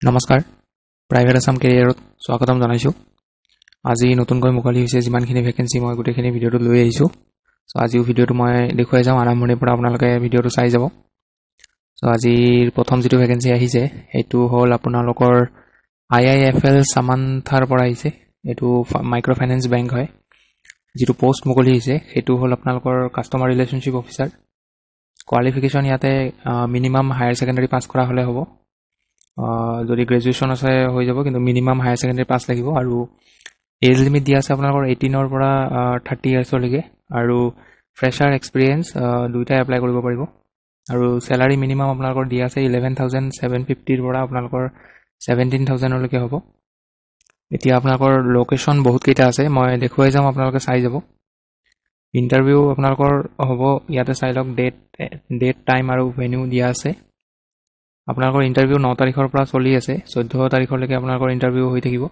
নমস্কাৰ প্ৰাইভেট আসাম কেৰিয়াৰত স্বাগতম জনাইছো আজি নতুনকৈ মুকলি হৈছে যিমানখিনি ভ্যাকেন্সি মই গুটেখিনি ভিডিওটো লৈ আহিছো সো আজিও ভিডিওটো মই দেখুৱাই যাম আৰম্ভণিৰ পৰা আপোনালোকে ভিডিওটো চাই যাব সো আজিৰ প্ৰথম যেটো ভ্যাকেন্সি আহিছে এটো হল আপোনালোকৰ IIFL সামান্থাৰ পৰা আহিছে এটো মাইক্ৰো ফাইনান্স বেংক হয় যেটো পোষ্ট মুকলি হৈছে এটো হল আপোনালোকৰ কাস্টমাৰ ৰিলেশনশিপ অফিচাৰ কোৱালিফিকেশন ইয়াতে মিনিমাম হায়াৰ সেকেন্ডাৰী পাস কৰা হলে হ'ব যদি গ্ৰেজুৱেচন আছে হৈ যাব কিন্তু মিনিমাম হায়াৰ সেকেন্ডাৰী পাস লাগিব আৰু এজ লিমিট দিয়া আছে আপোনালোকৰ 18 ৰ পৰা 30 ইয়াৰ্ছ লৈকে আৰু ফ্ৰেছাৰ এক্সপেৰিয়েন্স দুইটা এপ্লাই কৰিব পাৰিব আৰু স্যালাৰি মিনিমাম আপোনালোকৰ দিয়া আছে 11750 ৰ পৰা আপোনালোকৰ 17000 লৈকে হ'ব এতিয়া আপোনালোকৰ লোকেশন বহুত কেইটা আছে মই দেখুৱাই যাম আপোনালোকে চাই যাব ইন্টাৰভিউ আপোনালোকৰ হ'ব ইয়াতে চাই লওক ডেট টাইম আৰু ভেন্যু দিয়া আছে আপোনালোকৰ ইন্টাৰভিউ 9 তাৰিখৰ পৰা চলি আছে 14 তাৰিখলৈকে আপোনালোকৰ ইন্টাৰভিউ হৈ থাকিব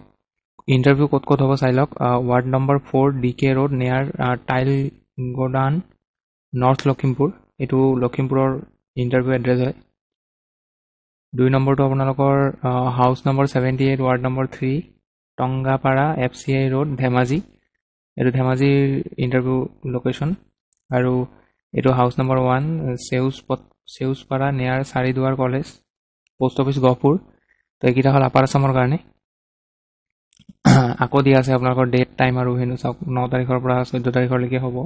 ইন্টাৰভিউ ক'ত হ'ব চাই লওক ward number 4 DK road near tile godown north Lakhimpur এটো লখিমপুৰৰ ইন্টাৰভিউ এড্ৰেছ হয় 2 নম্বৰটো আপোনালোকৰ house number 78 ward number 3 Tongapara FCI road Dhemaji এটো ধেমাজিৰ ইন্টাৰভিউ লোকেশন আৰু এটো হাউস number 1 Seujpara near Charduar college post office Gohpur তো একিটা হল আপাৰ আসামৰ কাৰণে আকৌ দিয়া আছে আপোনালোকৰ ডেট টাইম আৰু হেনু 9 তাৰিখৰ পৰা 14 তাৰিখলৈকে হ'ব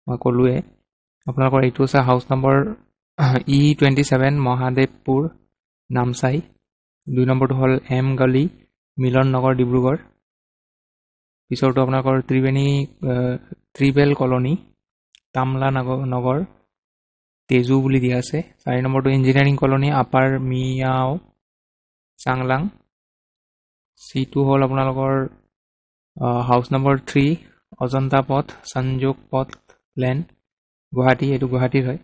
মই কলুৱে আপোনালোকৰ এইটো আছে হাউস নম্বৰ E27 মহাদেৱপুৰ নামসাই 2 নম্বৰটো হল M গলি মিলন নগৰ ডিব্ৰুগড় পিছৰটো আপোনালোকৰ ত্ৰিবেল কলনী তামলা নগৰ তেজু বুলি দিয়া আছে 4 নম্বৰটো engineering colony upper Miao Changlang C2 হল আপোনালোকৰ হাউস নম্বৰ 3 অজন্তা পথ সংযোগ পথ লেন গুৱাহাটী এটো গুৱাহাটীৰ হয়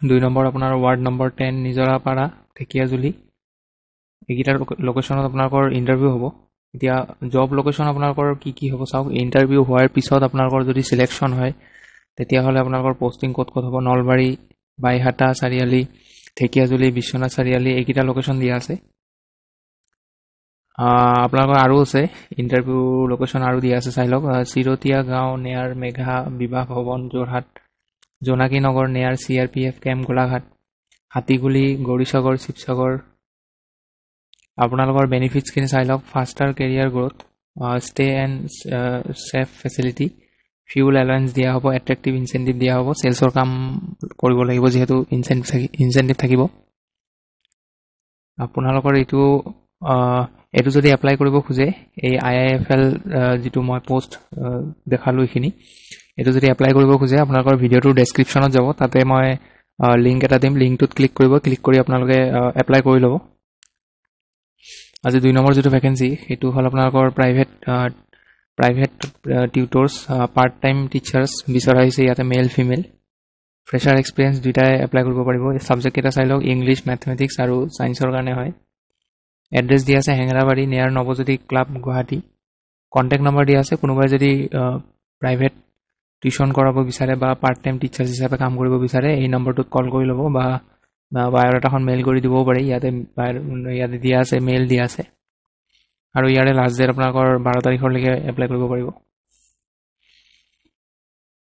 2 নম্বৰ আপোনাৰ ওয়াৰ্ড নম্বৰ 10 নিজৰাপাৰা ঠেকিয়াজুলি একিটাৰ লোকেশনত আপোনালোকৰ ইন্টাৰভিউ হ'ব এতিয়া জব লোকেশন আপোনালোকৰ কি হ'ব চাওক ইন্টাৰভিউ হোৱাৰ পিছত আপোনালোকৰ যদি সিলেকশন হয় তেতিয়া হলে আপোনালোকৰ পোস্টিং ক'ত হ'ব নলবাৰী বাইহাটা চাৰিয়ালি ঠেকিয়াজুলি বিশ্বনাথ চাৰিয়ালি একিটা লোকেশন দিয়া আছে আপোনালোকৰ আৰু আছে ইন্টাৰভিউ লোকেশন আৰু দিয়া আছে চাই লওক চিৰতিয়া গাঁও নিয়াৰ মেঘা বিবাহ ভৱন যোৰহাট জোনাকী নগৰ নিয়াৰ CRPF কেম্প গোলাঘাট হাতীগুলি গৌৰীসাগৰ শিৱসাগৰ আপোনালোকৰ বেনিফিটছ খিনি চাই লওক faster career growth stay and safe facility fuel allowance দিয়া হ'ব এট্ৰেক্টিভ ইনসেন্টিভ দিয়া হ'ব সেলছৰ কাম কৰিব লাগিব যেহেতু ইনসেন্টিভ থাকিব আপোনালোকৰ এটো যদি এপ্লাই কৰিব খুজে এই IIFL যেটো মই পোষ্ট দেখালো এখিনি এটো যদি এপ্লাই কৰিব খুজে আপোনালোকৰ ভিডিওটোৰ ডেসক্ৰিপচনত যাব তাতে মই লিংক এটা দিম লিংকটোত ক্লিক কৰি আপোনালোকে এপ্লাই কৰি লব আজি 2 নম্বৰ যেটো ভ্যাকেন্সি এটো হল আপোনালোকৰ প্ৰাইভেট টিউটৰ্স পাৰ্ট টাইম টিচাৰ্স বিচৰা হৈছে ইয়াতে মেল ফিমেল ফ্ৰেছাৰ এক্সপেৰিয়েন্স দুইটাই এপ্লাই কৰিব পাৰিব সাবজেক্ট এটা চাই লওক ইংলিশ ম্যাথমেটিক্স আৰু সায়েন্সৰ কাৰণে হয় এড্ৰেছ দিয়া আছে হেংৰাবাৰী নিয়াৰ Nabajyoti club Guwahati contact number দিয়া আছে কোনোবাই যদি প্ৰাইভেট টিউশন কৰাব বিচাৰে বা পাৰ্ট টাইম টিচাৰ্স হিচাপে কাম কৰিব বিচাৰে এই নম্বৰটোত কল কৰি লব বা বায়োডাটাখন মেইল কৰি দিবও পাৰি ইয়াতে দিয়া আছে মেইল দিয়া আছে আৰু ইয়াৰে লাষ্ট ডেট আপোনালোকৰ 12 তাৰিখলৈকে এপ্লাই কৰিব পাৰিব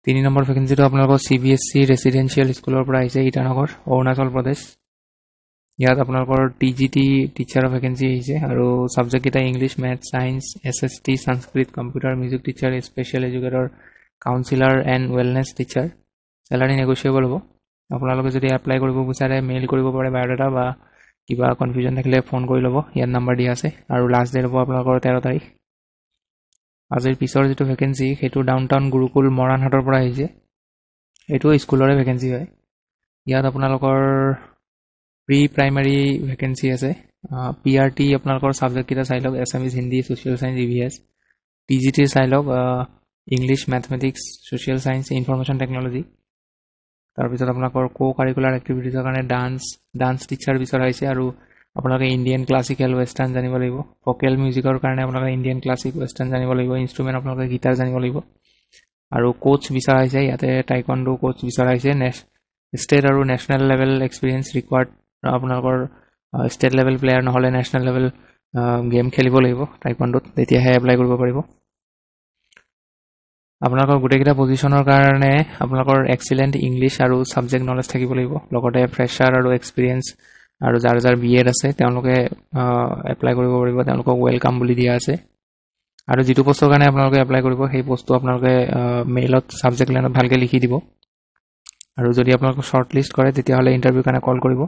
3 নম্বৰ ভ্যাকেন্সিটো আপোনালোকৰ CBSC ৰেসিডেন্সিয়েল স্কুলৰ পৰা আহিছে ইটানগৰ অৰুণাচল প্ৰদেশ ইয়াত আপোনালোকৰ TGT টিচাৰৰ ভ্যাকেন্সি আহিছে আৰু সাবজেক্ট এটা English math science SST Sanskrit computer music teacher special educator counsellor and wellness teacher salary negotiable হ'ব আপোনালোকে যদি এপ্লাই কৰিব বিচাৰে মেইল কৰিব পাৰে বায়োডাটা বা কিবা কনফিউজন থাকিলে ফোন কৰি লব ইয়াৰ নম্বৰ দিয়া আছে আৰু লাষ্ট ডেট হ'ব আপোনালোকৰ 13 তাৰিখ আজিৰ পিছৰ যেটো ভ্যাকেন্সি হেতু ডাউনটাউন গুৰুকুল মৰাণহাটৰ পৰা আহিছে এটো স্কুলৰে ভ্যাকেন্সি হয় ইয়াত আপোনালোকৰ প্ৰি প্ৰাইমাৰী ভ্যাকেন্সি আছে PRT আপোনালোকৰ সাবজেক্ট কিটা চাই লওক Assamese Hindi social science EVS TGT চাই লওক English mathematics social science information technology তাৰ পিছত আপোনালোকৰ কো কাৰিকুলাৰ এক্টিভিটিজৰ কাৰণে ডান্স টিচাৰ বিচৰা হৈছে আৰু আপোনালোকে ইণ্ডিয়ান ক্লাসিক্যাল ওয়েস্টাৰ্ন জানিব লাগিব ভোকেল মিউজিকৰ কাৰণে আপোনালোকে ইণ্ডিয়ান ক্লাসিক ওয়েস্টাৰ্ন জানিব লাগিব ইনস্ট্ৰুমেন্ট আপোনালোকে গিটাৰ জানিব লাগিব আৰু কোচ বিচৰা হৈছে ইয়াতে টাইকোৱাণ্ডো কোচ বিচৰা হৈছে ষ্টেট আৰু নেশনাল লেভেল এক্সপেৰিয়েন্স ৰিকোয়াৰ্ড আপোনালোকৰ ষ্টেট লেভেল প্লেয়াৰ নহ'লে নেশ্যনেল লেভেল গেম খেলিব লাগিব টাইকোৱাণ্ডোত, তেতিয়াহে এপ্লাই কৰিব পাৰিব। আপোনালোকৰ গোটেইকেইটা পজিশ্যনৰ কাৰণে আপোনালোকৰ এক্সিলেণ্ট ইংলিছ আৰু ছাবজেক্ট নলেজ থাকিব লাগিব, লগতে ফ্ৰেছাৰ আৰু এক্সপিৰিয়েঞ্চ আৰু যাৰ BEd আছে তেওঁলোকে এপ্লাই কৰিব পাৰিব, তেওঁলোকক ৱেলকাম বুলি দিয়া আছে। আৰু যিটো পোষ্টৰ কাৰণে আপোনালোকে এপ্লাই কৰিব সেই পোষ্টটো আপোনালোকে মেইলত ছাবজেক্ট লাইনত ভালকৈ লিখি দিব। আৰু যদি আপোনালোকক শ্বৰ্ট লিষ্ট কৰে তেতিয়াহ'লে ইণ্টাৰভিউৰ কাৰণে কল কৰিব।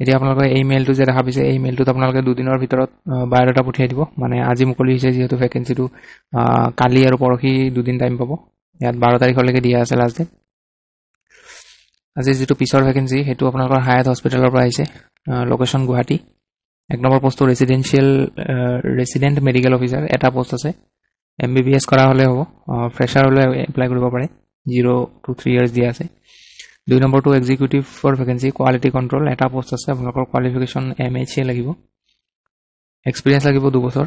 এতিয়া আপোনালোকে এই মেইলটো যে দেখা পাইছে এই মেইলটোত আপোনালোকে 2 দিনৰ ভিতৰত বায়'ডাটা পঠিয়াই দিব। মানে আজি মুকলি হৈছে যিহেতু ভেকেঞ্চিটো, কালি আৰু পৰহি 2 দিন টাইম পাব। ইয়াত 12 তাৰিখলৈকে দিয়া আছে লাষ্ট ডেট। আজি যিটো পিছৰ ভেকেঞ্চি সেইটো আপোনালোকৰ হায়াত হস্পিটেলৰ পৰা আহিছে, লোকেশ্যন গুৱাহাটী। 1 নম্বৰ পোষ্টটো ৰেচিডেণ্ট মেডিকেল অফিচাৰ, এটা পোষ্ট আছে। MBBS কৰা হ'লে হ'ব, ফ্ৰেছাৰ হ'লে এপ্লাই কৰিব পাৰে, 0 to 3 years দিয়া আছে। 2 নম্বৰটো এক্সিকিউটিভৰ ভেকেঞ্চি, কোৱালিটি কণ্ট্ৰল, এটা পোষ্ট আছে। আপোনালোকৰ কোৱালিফিকেশ্যন MHA লাগিব, এক্সপিৰিয়েঞ্চ লাগিব 2 বছৰ।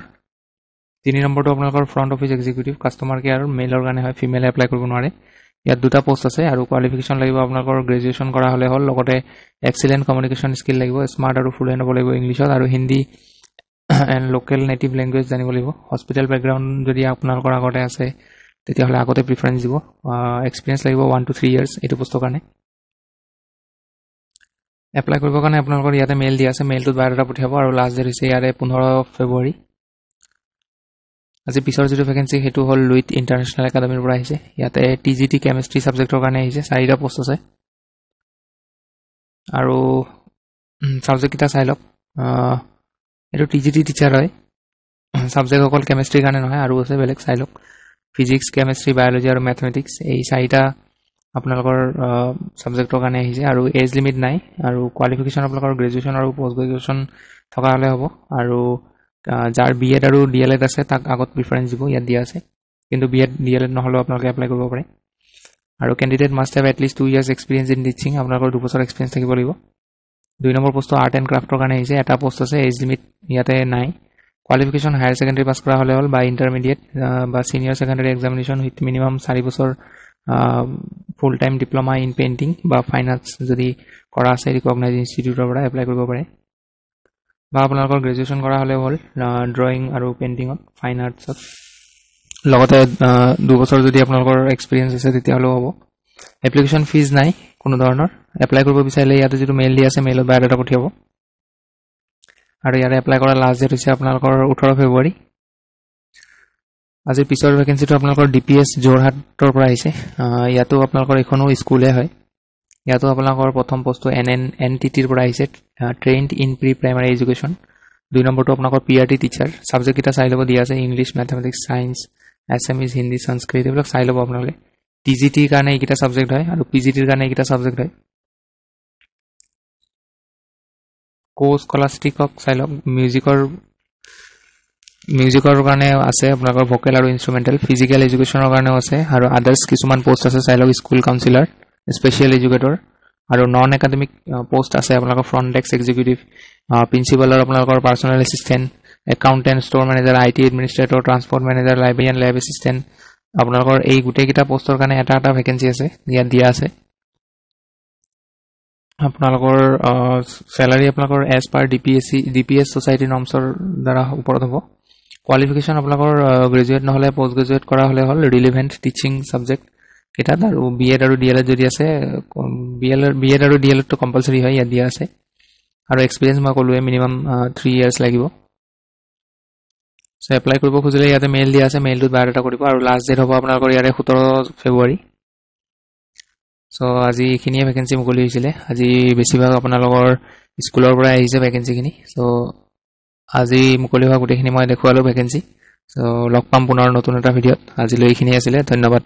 3 নম্বৰটো আপোনালোকৰ front office executive, customer care, মেইলৰ কাৰণে হয়, ফিমেলে এপ্লাই কৰিব নোৱাৰে। ইয়াত 2টা পোষ্ট আছে আৰু কোৱালিফিকেশ্যন লাগিব আপোনালোকৰ গ্ৰেজুৱেশ্যন কৰা হ'লে হ'ল, লগতে এক্সিলেণ্ট কমিউনিকেশ্যন স্কিল লাগিব, স্মাৰ্ট আৰু ফ্লুৱেণ্ট হ'ব লাগিব ইংলিছত, আৰু Hindi and local native language জানিব লাগিব। হস্পিটেল বেকগ্ৰাউণ্ড যদি আপোনালোকৰ আগতে আছে তেতিয়াহ'লে আগতে প্ৰিফাৰেঞ্চ দিব। এক্সপিৰিয়েঞ্চ লাগিব 1 to 3 years এইটো পোষ্টৰ কাৰণে। এপ্লাই কৰিবৰ কাৰণে আপোনালোকৰ ইয়াতে মেইল দিয়া আছে, মেইলটোত বায়'ডাটা পঠিয়াব আৰু লাষ্ট ডেট হৈছে ইয়াৰে 15 ফেব্ৰুৱাৰী। আজি পিছৰ যিটো ভেকেঞ্চি সেইটো হ'ল লুইট ইণ্টাৰনেশ্যনেল একাডেমীৰ পৰা আহিছে। ইয়াতে TGT কেমেষ্ট্ৰি ছাবজেক্টৰ কাৰণে আহিছে, 4টা পোষ্ট আছে। আৰু ছাবজেক্টকেইটা চাই লওক। এইটো TGT টিচাৰ হয়, ছাবজেক্ট অকল কেমেষ্ট্ৰিৰ কাৰণে নহয়, আৰু আছে বেলেগ, চাই লওক। ফিজিক্স, কেমেষ্ট্ৰি, বায়'লজি আৰু মেথমেটিক্স, এই 4টা আপোনালোকৰ ছাবজেক্টৰ কাৰণে আহিছে। আৰু এজ লিমিট নাই, আৰু কোৱালিফিকেশ্যন আপোনালোকৰ গ্ৰেজুৱেশ্যন আৰু পষ্ট গ্ৰেজুৱেশ্যন থকা হ'লে হ'ব। আৰু যাৰ BEd আৰু DLED আছে তাক আগত প্ৰিফাৰেঞ্চ দিব, ইয়াত দিয়া আছে। কিন্তু BEd DLED নহ'লেও আপোনালোকে এপ্লাই কৰিব পাৰে। আৰু candidate must have at least 2 years experience in teaching, আপোনালোকৰ 2 বছৰ এক্সপিৰিয়েঞ্চ থাকিব লাগিব। 2 নম্বৰ পোষ্টটো আৰ্ট এণ্ড ক্ৰাফ্টৰ কাৰণে আহিছে, এটা পোষ্ট আছে, এজ লিমিট ইয়াতে নাই। কোৱালিফিকেশ্যন হায়াৰ ছেকেণ্ডেৰী পাছ কৰা হ'লে হ'ল, বা ইণ্টাৰমিডিয়েট বা senior secondary examination with minimum 4 বছৰ full time diploma in painting বা ফাইন আৰ্টছ যদি কৰা আছে ৰিকগনাইজ ইনষ্টিটিউটৰ পৰা এপ্লাই কৰিব পাৰে। বা আপোনালোকৰ গ্ৰেজুৱেশ্যন কৰা হ'লে হ'ল ড্ৰয়িং আৰু পেইণ্টিঙত, ফাইন আৰ্টছত, লগতে 2 বছৰ যদি আপোনালোকৰ এক্সপিৰিয়েঞ্চ আছে তেতিয়াহ'লেও হ'ব। এপ্লিকেশ্যন ফিজ নাই কোনো ধৰণৰ। এপ্লাই কৰিব বিচাৰিলে ইয়াতে যিটো মেইল দি আছে মেইলত বায়'ডাটা পঠিয়াব। আৰু ইয়াৰে এপ্লাই কৰাৰ লাষ্ট ডেট হৈছে আপোনালোকৰ 18 ফেব্ৰুৱাৰী। আজিৰ পিছৰ ভেকেঞ্চিটো আপোনালোকৰ DPS যোৰহাটৰ পৰা আহিছে। ইয়াতো আপোনালোকৰ এইখনো স্কুলে হয়। ইয়াতো আপোনালোকৰ প্ৰথম পোষ্টটো NTTৰ পৰা আহিছে, trained in pre primary education. 2 নম্বৰটো আপোনালোকৰ PRT টিচাৰ, ছাবজেক্টকেইটা চাই ল'ব, দিয়া আছে English, mathematics, science, Assamese, Hindi, Sanskrit, এইবিলাক চাই ল'ব আপোনালোকে। TGTৰ কাৰণে এইকেইটা ছাবজেক্ট হয় আৰু PGTৰ কাৰণে এইকেইটা ছাবজেক্ট হয়। স্কলাষ্টিকক চাই লওক। মিউজিকৰ কাৰণে আছে আপোনালোকৰ ভোকেল আৰু ইনষ্ট্ৰুমেণ্টেল, ফিজিকেল এডুকেশ্যনৰ কাৰণেও আছে, আৰু আদাৰ্ছ কিছুমান পোষ্ট আছে চাই লওক। স্কুল কাউন্সিলাৰ, স্পেচিয়েল এডুকেটৰ, আৰু নন একাডেমিক পোষ্ট আছে আপোনালোকৰ ফ্ৰণ্ট ডেস্ক এক্সিকিউটিভ, প্ৰিন্সিপালৰ আপোনালোকৰ personal assistant, accountant, store manager, IT administrator, transport manager, librarian, lab assistant. আপোনালোকৰ এই গোটেইকেইটা পোষ্টৰ কাৰণে এটা ভেকেঞ্চি আছে, ইয়াত দিয়া আছে। আপোনালোকৰ চেলাৰী আপোনালোকৰ এজ পাৰ DPS ছ'চাইটি নৰ্মছৰ দ্বাৰা ওপৰত হ'ব। কোৱালিফিকেশ্যন আপোনালোকৰ গ্ৰেজুৱেট নহ'লে পষ্ট গ্ৰেজুৱেট কৰা হ'লে হ'ল, ৰিলিভেণ্ট টিচিং ছাবজেক্ট কেইটাত, আৰু BEd আৰু DLED যদি আছে, BEd আৰু DLEDটো কম্পালচৰি হয়, ইয়াত দিয়া আছে। আৰু এক্সপিৰিয়েঞ্চ মই ক'লোৱে মিনিমাম 3 years লাগিব। চ' এপ্লাই কৰিব খুজিলে ইয়াতে মেইল দিয়া আছে, মেইলটোত বায়'ডাটা কৰিব, আৰু লাষ্ট ডেট হ'ব আপোনালোকৰ ইয়াৰে 17 ফেব্ৰুৱাৰী। চ' আজি এইখিনিয়ে ভেকেঞ্চি মুকলি হৈছিলে। আজি বেছিভাগ আপোনালোকৰ স্কুলৰ পৰাই আহিছে ভেকেঞ্চিখিনি। চ' আজি মুকলি হোৱা গোটেইখিনি মই দেখুৱালোঁ ভেকেঞ্চি। চ' লগ পাম পুনৰ নতুন এটা ভিডিঅ'ত। আজিলৈ এইখিনিয়ে আছিলে, ধন্যবাদ।